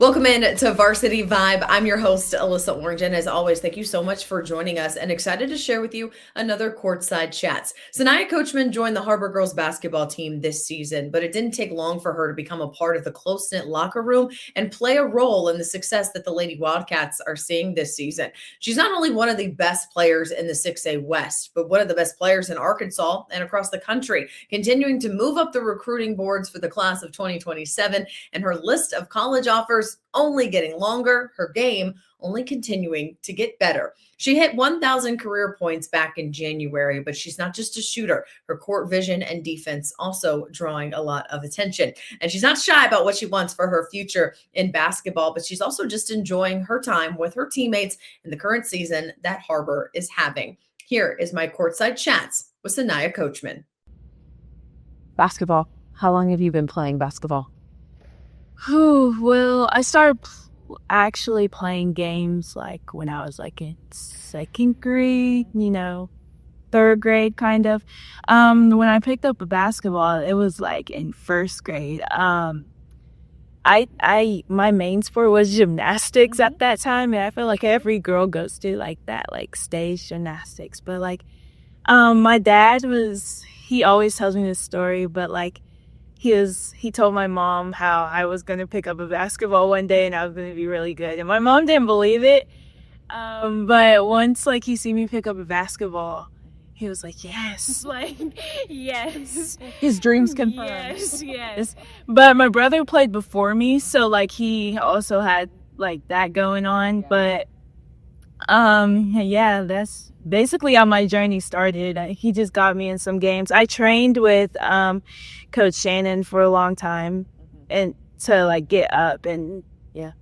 Welcome in to Varsity Vibe. I'm your host, Alyssa Orange, and as always, thank you so much for joining us and excited to share with you another Courtside Chats. Syniah Coachman joined the Har-Ber girls basketball team this season, but it didn't take long for her to become a part of the close-knit locker room and play a role in the success that the Lady Wildcats are seeing this season. She's not only one of the best players in the 6A West, but one of the best players in Arkansas and across the country, continuing to move up the recruiting boards for the class of 2027, and her list of college offers only getting longer, her game only continuing to get better. She hit 1,000 career points back in January, but she's not just a shooter. Her court vision and defense also drawing a lot of attention. And she's not shy about what she wants for her future in basketball, but she's also just enjoying her time with her teammates in the current season that Har-Ber is having. Here is my Courtside Chats with Syniah Coachman. Basketball. How long have you been playing basketball? Well, I started actually playing games like when I was like in second grade, third grade kind of. When I picked up a basketball, it was like in first grade. My main sport was gymnastics at that time, and I feel like every girl goes through like that, like stage gymnastics. But like, my dad he always tells me this story, but like, he told my mom how I was going to pick up a basketball one day and I was going to be really good. And my mom didn't believe it. But once like he see me pick up a basketball, he was like, yes, like, yes. His dreams confirmed. Yes. But my brother played before me. So like he also had like that going on. But yeah, that's basically how my journey started. He just got me in some games. I trained with Coach Shannon for a long time and to like get up and yeah.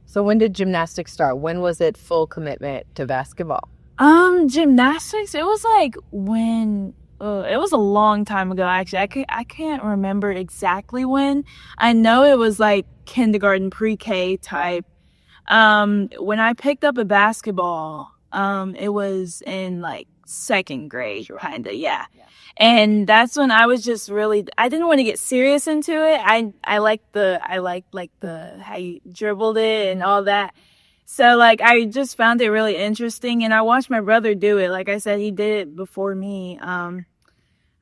So when did gymnastics start? When was it full commitment to basketball? Gymnastics, it was like when it was a long time ago actually. I can't remember exactly when. I know it was like kindergarten, pre-K type. When I picked up a basketball, it was in like second grade, kind of, yeah. And that's when I was just really, I didn't want to get serious into it. I liked like the, how you dribbled it and all that. So like, I just found it really interesting and I watched my brother do it. Like I said, he did it before me. I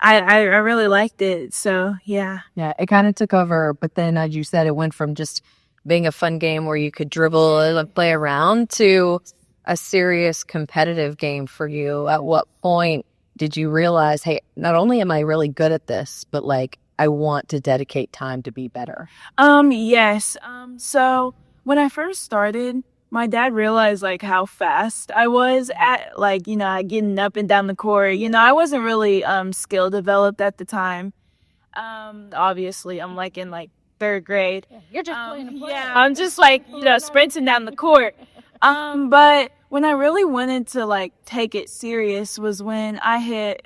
really liked it. So yeah. Yeah, it kind of took over. But then, as you said, it went from just being a fun game where you could dribble and play around to a serious competitive game for you. At what point did you realize, hey, not only am I really good at this, but like I want to dedicate time to be better? Yes. So when I first started, my dad realized like how fast I was at like, getting up and down the court. I wasn't really skill developed at the time. Obviously I'm like in like third grade. You're just playing a play. Yeah, I'm just like, sprinting down the court. But when I really wanted to like take it serious was when I hit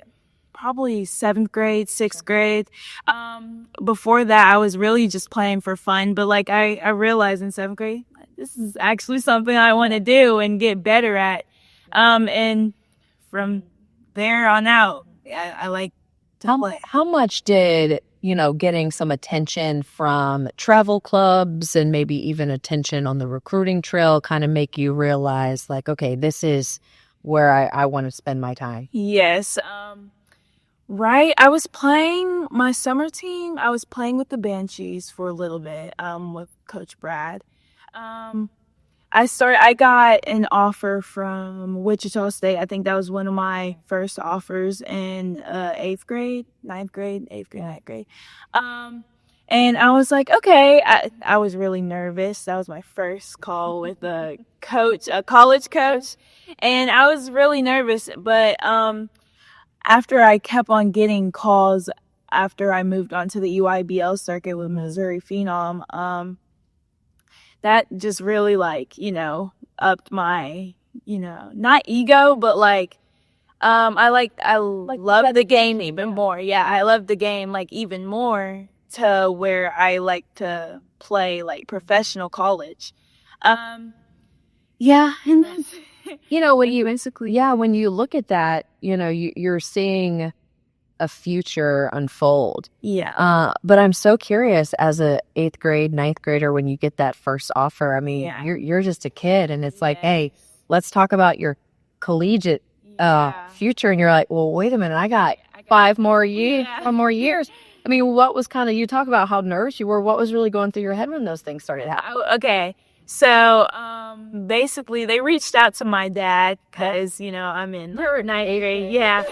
probably 7th grade, 6th grade. Before that, I was really just playing for fun. But like I realized in 7th grade, this is actually something I want to do and get better at. And from there on out, I like to play. How much did getting some attention from travel clubs and maybe even attention on the recruiting trail kind of make you realize like, okay, this is where I want to spend my time? Yes. Right. I was playing my summer team. I was playing with the Banshees for a little bit, with Coach Brad. I got an offer from Wichita State. I think that was one of my first offers in 8th grade, 9th grade, 8th grade, 9th grade. And I was like, okay. I was really nervous. That was my first call with a coach, a college coach. And I was really nervous. But after I kept on getting calls after I moved on to the EYBL circuit with Missouri Phenom, that just really like, upped my, not ego, but like, I love the game even more. Yeah, I love the game like even more to where I like to play like professional college. Yeah, and that's when you look at that, you're seeing a future unfold. Yeah. But I'm so curious, as a 8th grade, 9th grader, when you get that first offer, I mean, Yeah. you're just a kid, and it's like, Yeah. hey, let's talk about your collegiate future. And you're like, well, wait a minute, I got 5 more years, 5 more years. I mean, what was kind of, you talk about how nervous you were. What was really going through your head when those things started happening? Okay. So, basically they reached out to my dad because, I'm in 9th grade. Yeah.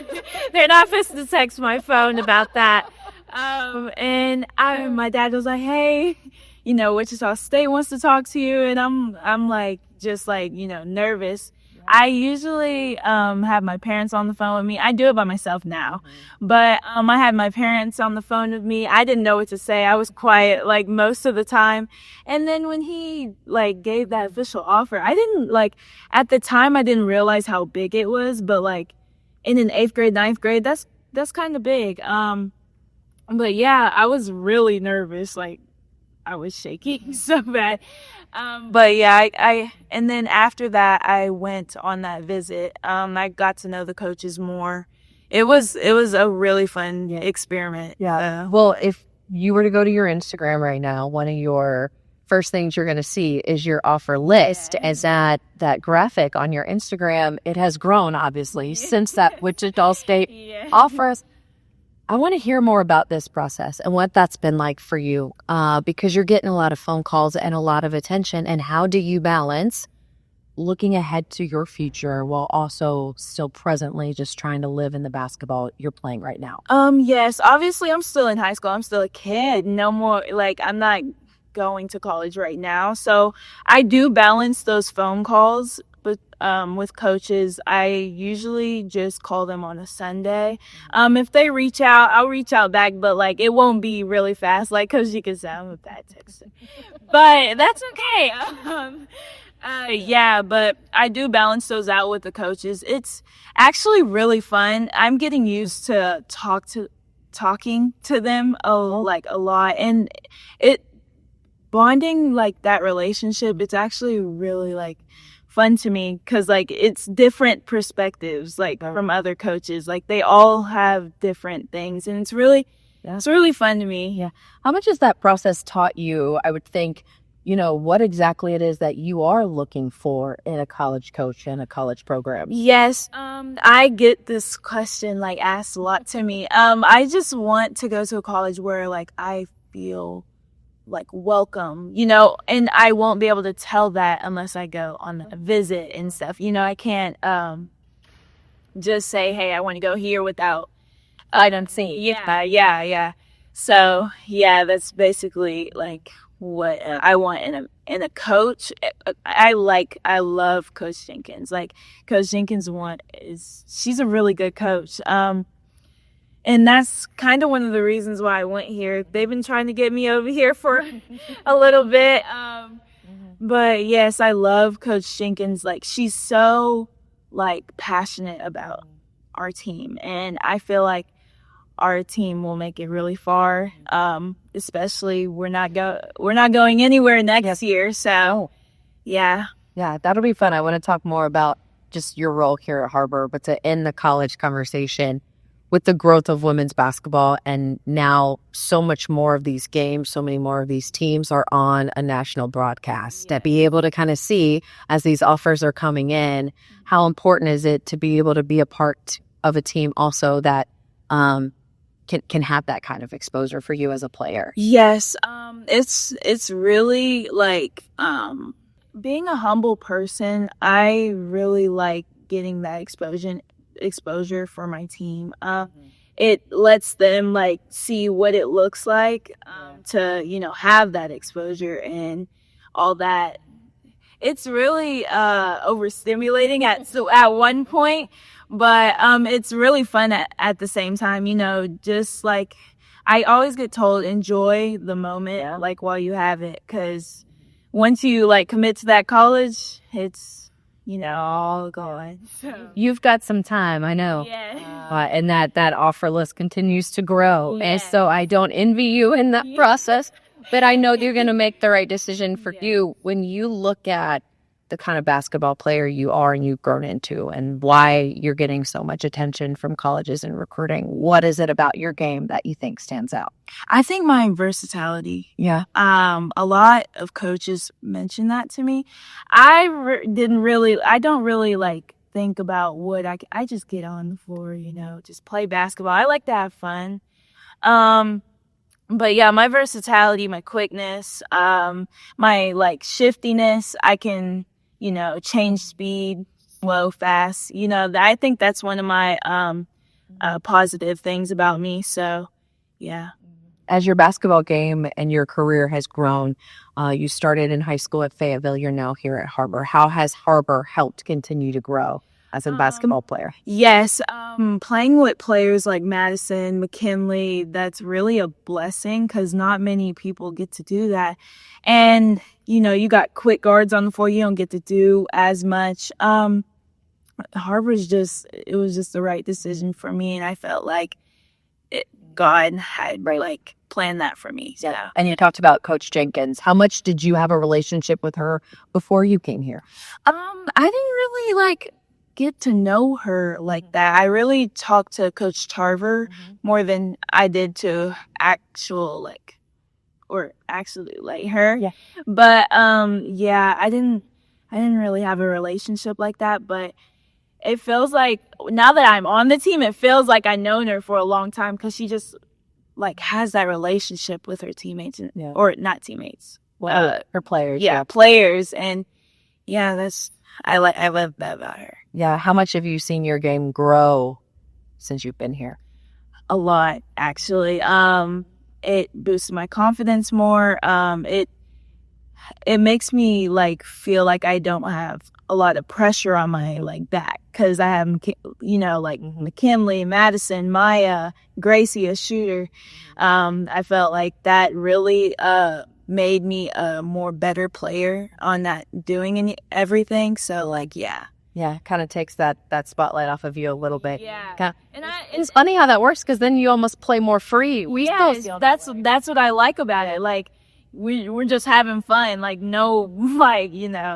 They're not supposed to text my phone about that. And my dad was like, hey, Wichita State wants to talk to you. And I'm like, just like, nervous. I usually have my parents on the phone with me. I do it by myself now. But I had my parents on the phone with me. I didn't know what to say. I was quiet like most of the time. And then when he like gave that official offer, I didn't at the time I didn't realize how big it was, but like in an 8th grade, 9th grade, that's kind of big. But yeah, I was really nervous. Like I was shaking so bad. But yeah, I and then after that, I went on that visit. I got to know the coaches more. It was a really fun experiment. Yeah. Well, if you were to go to your Instagram right now, one of your first things you're going to see is your offer list. As that graphic on your Instagram, it has grown obviously since that Wichita State offer. I want to hear more about this process and what that's been like for you, because you're getting a lot of phone calls and a lot of attention. And how do you balance looking ahead to your future while also still presently just trying to live in the basketball you're playing right now? Yes, obviously I'm still in high school. I'm still a kid. No more, I'm not going to college right now. So I do balance those phone calls. But with coaches, I usually just call them on a Sunday. If they reach out, I'll reach out back, but it won't be really fast, because you can say I'm a bad texter. But that's okay. Yeah, but I do balance those out with the coaches. It's actually really fun. I'm getting used to talking to them a lot, and it bonding that relationship. It's actually really fun to me because it's different perspectives from other coaches. They all have different things, and it's really fun to me. Yeah. How much has that process taught you, I would think, what exactly it is that you are looking for in a college coach and a college program? Yes. I get this question asked a lot to me. I just want to go to a college where I feel welcome, and I won't be able to tell that unless I go on a visit and stuff. I can't just say, hey, I want to go here without I don't see. Yeah. So yeah, that's basically what I want in a coach. I love Coach Jenkins. Coach Jenkins she's a really good coach. And that's kind of one of the reasons why I went here. They've been trying to get me over here for a little bit. But yes, I love Coach Jenkins. She's so passionate about our team. And I feel like our team will make it really far. Especially we're not going anywhere next year. So yeah. Yeah, that'll be fun. I want to talk more about just your role here at Har-Ber, but to end the college conversation, with the growth of women's basketball and now so much more of these games, so many more of these teams are on a national broadcast, to be able to kind of see as these offers are coming in, how important is it to be able to be a part of a team also that can have that kind of exposure for you as a player? Yes. It's really being a humble person. I really like getting that exposure for my team. It lets them see what it looks like to have that exposure and all that. It's really overstimulating at one point, but it's really fun at the same time. Just I always get told, enjoy the moment while you have it, because once you commit to that college, it's all gone. You've got some time, I know. Yeah. And that offer list continues to grow. And so I don't envy you in that process, but I know you're going to make the right decision for you. When you look at the kind of basketball player you are and you've grown into, and why you're getting so much attention from colleges and recruiting. What is it about your game that you think stands out? I think my versatility. Yeah. A lot of coaches mentioned that to me. I don't really like think about what I just get on the floor, just play basketball. I like to have fun. But yeah, my versatility, my quickness, my like shiftiness, I can, change speed, slow, fast. I think that's one of my positive things about me. So, yeah. As your basketball game and your career has grown, you started in high school at Fayetteville. You're now here at Har-Ber. How has Har-Ber helped continue to grow as a basketball player? Yes, playing with players like Madison, McKinley, that's really a blessing because not many people get to do that. And, you got quick guards on the floor. You don't get to do as much. Har-Ber's it was just the right decision for me. And I felt like God had planned that for me. So. Yeah. And you talked about Coach Jenkins. How much did you have a relationship with her before you came here? I didn't really get to know her like that. I really talked to Coach Har-Ber more than I did to actually her. Yeah. But yeah, I didn't really have a relationship like that, but it feels like now that I'm on the team, it feels like I've known her for a long time because she just has that relationship with her teammates or not teammates. Her players. Yeah, players. And yeah, I love that about her. Yeah. How much have you seen your game grow since you've been here? A lot, actually. It boosts my confidence more. It makes me feel like I don't have a lot of pressure on my back because I have McKinley, Madison, Maya, Gracie, a shooter. I felt like that really made me a more better player on that doing everything. So yeah. Yeah, kind of takes that spotlight off of you a little bit. Yeah, it's funny how that works because then you almost play more free. That's what I like about it. We're just having fun.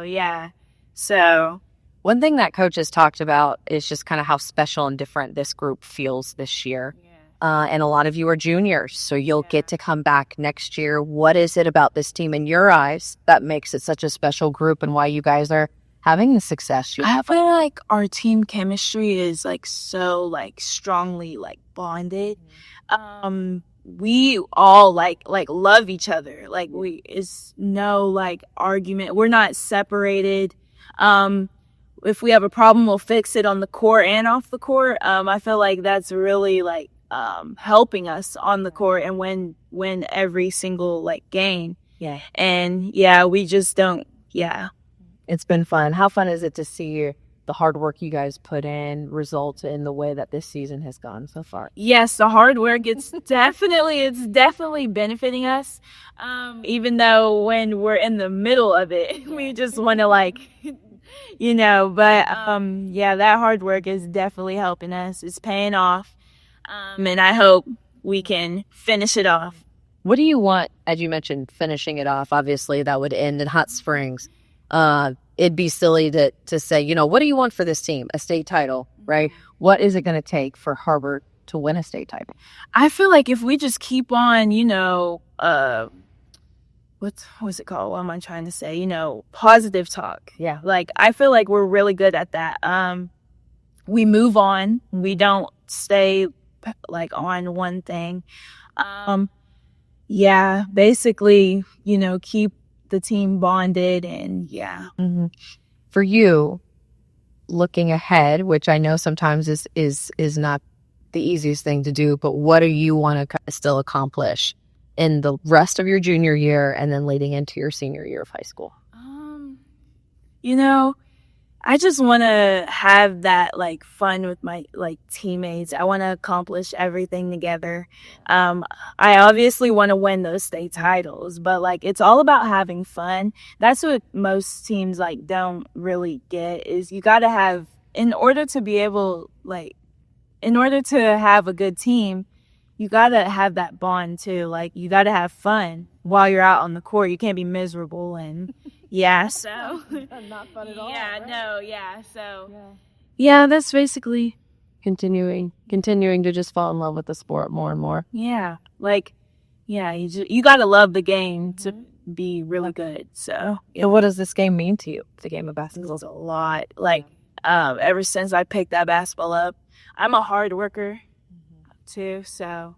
Yeah. So one thing that Coach has talked about is just kind of how special and different this group feels this year. Yeah. And a lot of you are juniors, so you'll get to come back next year. What is it about this team in your eyes that makes it such a special group and why you guys are having the success you have? I feel like our team chemistry is so strongly bonded. We all love each other. It's no argument. We're not separated. If we have a problem, we'll fix it on the court and off the court. I feel like that's really helping us on the court and win every single game. Yeah. And yeah, we just don't. Yeah. It's been fun. How fun is it to see the hard work you guys put in result in the way that this season has gone so far? Yes, the hard work, it's definitely benefiting us. Even though when we're in the middle of it, we just want to yeah, that hard work is definitely helping us. It's paying off. And I hope we can finish it off. What do you want, as you mentioned, finishing it off? Obviously, that would end in Hot Springs. It'd be silly to say, what do you want for this team? A state title, right? What is it going to take for Har-Ber to win a state title? I feel like if we just keep on, what's it called? What am I trying to say? Positive talk. Yeah. I feel like we're really good at that. We move on. We don't stay on one thing. Yeah, basically, keep the team bonded and yeah. Mm-hmm. For you, looking ahead, which I know sometimes is not the easiest thing to do, but what do you want to still accomplish in the rest of your junior year and then leading into your senior year of high school? I just want to have that fun with my teammates. I want to accomplish everything together. I obviously want to win those state titles, but it's all about having fun. That's what most teams don't really get is you got to have, in order to have a good team, you got to have that bond too. You got to have fun while you're out on the court. You can't be miserable and Yeah, so Not fun at all. yeah, right? no, yeah, so yeah, that's basically Continuing to just fall in love with the sport more and more. yeah, like yeah, you got to love the game to be really good. So So what does this game mean to you? The game of basketball. it's a lot. Like ever since I picked that basketball up, I'm a hard worker too, so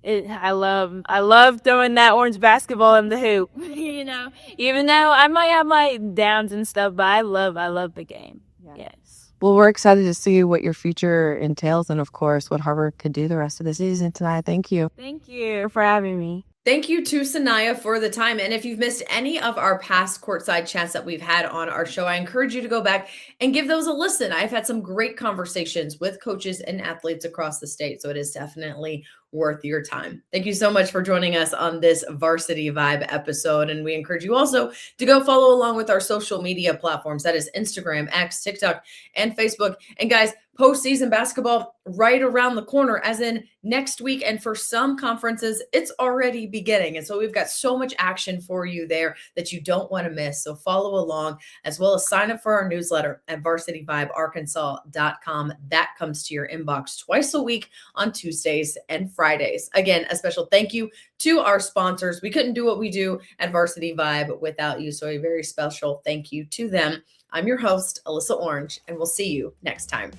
I love throwing that orange basketball in the hoop. You know, even though I might have my downs and stuff, but I love the game. Yes. Well, we're excited to see what your future entails and, of course, what Har-Ber could do the rest of the season tonight. Thank you. Thank you for having me. Thank you to Syniah for the time. And if you've missed any of our past courtside chats that we've had on our show, I encourage you to go back and give those a listen. I've had some great conversations with coaches and athletes across the state. So it is definitely worth your time. Thank you so much for joining us on this Varsity Vibe episode. And we encourage you also to go follow along with our social media platforms. That is Instagram, X, TikTok, and Facebook. And guys, postseason basketball right around the corner, as in next week. And for some conferences, it's already beginning. And so we've got so much action for you there that you don't want to miss. So follow along, as well as sign up for our newsletter at varsityvibearkansas.com. That comes to your inbox twice a week on Tuesdays and Fridays. Again, a special thank you to our sponsors. We couldn't do what we do at Varsity Vibe without you. So a very special thank you to them. I'm your host, Alyssa Orange, and we'll see you next time.